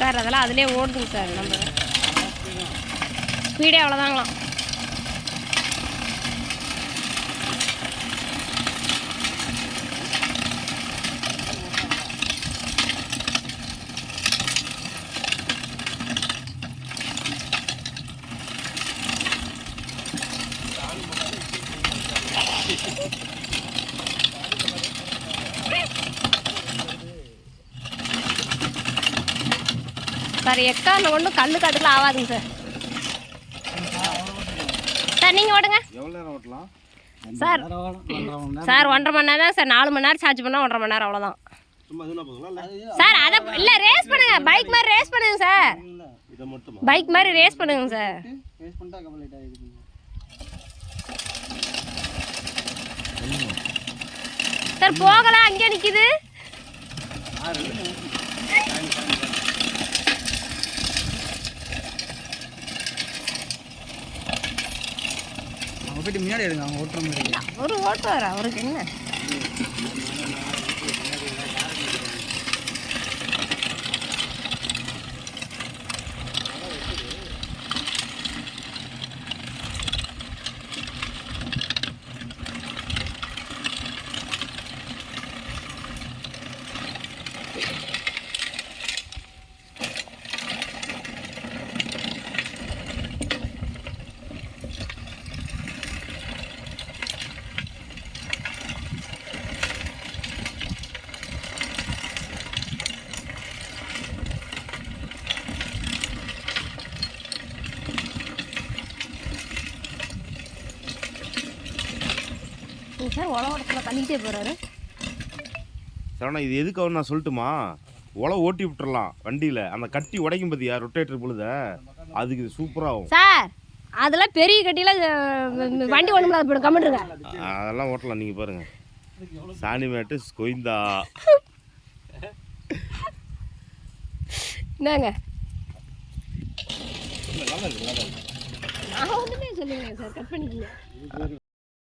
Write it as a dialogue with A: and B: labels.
A: Sir அதெல்லாம் அதிலே ஓடுதுங்க sir. நம்ம ஸ்பீடே அவ்வளோதாங்களாம். சார் எக்காரணம் ஒன்றும் கல் காட்டுக்குலாம் ஆகாதுங்க சார். சார் நீங்கள் ஓடுங்க.
B: எவ்வளோ நேரம் ஓட்டலாம்
A: சார்? சார் 1.5 மணி நேரம் தான் சார். 4 மணி நேரம் சார்ஜ் பண்ணால் 1.5 மணி நேரம் அவ்வளோதான் சார். அதை இல்லை ரேஸ் பண்ணுங்க, பைக் மாதிரி ரேஸ் பண்ணுங்க சார். பைக் மாதிரி ரேஸ் பண்ணுங்க சார். சார் போகலாம், அங்கே நிற்கிது.
C: போயிட்டு முன்னாடி எடுங்க, அவங்க ஓட்டுற மாதிரி.
A: அவரு ஓட்டுவார், அவருக்கு என்ன. சார் உழவடத்தில் தள்ளிக்கிட்டே போகிறாரு.
B: சரவணா இது எதுக்கு அவர் நான் சொல்லட்டுமா? உழவு ஓட்டி விட்டுறலாம் வண்டியில். அந்த கட்டி உடைக்கும் பார்த்தியா ரொட்டேட்டர் பொழுத, அதுக்கு சூப்பராகும்
A: சார். அதெல்லாம் பெரிய கட்டியில் வண்டி ஒன்றும் போய்டும், கம்மிட்டுருங்க.
B: அதெல்லாம் ஓட்டலாம். நீங்கள் பாருங்கள், சாணி மேட்டு கொய்ந்தா
A: என்னங்க நான் ஒன்றுமே சொல்லுங்க சார், கட் பண்ணிக்கீங்க.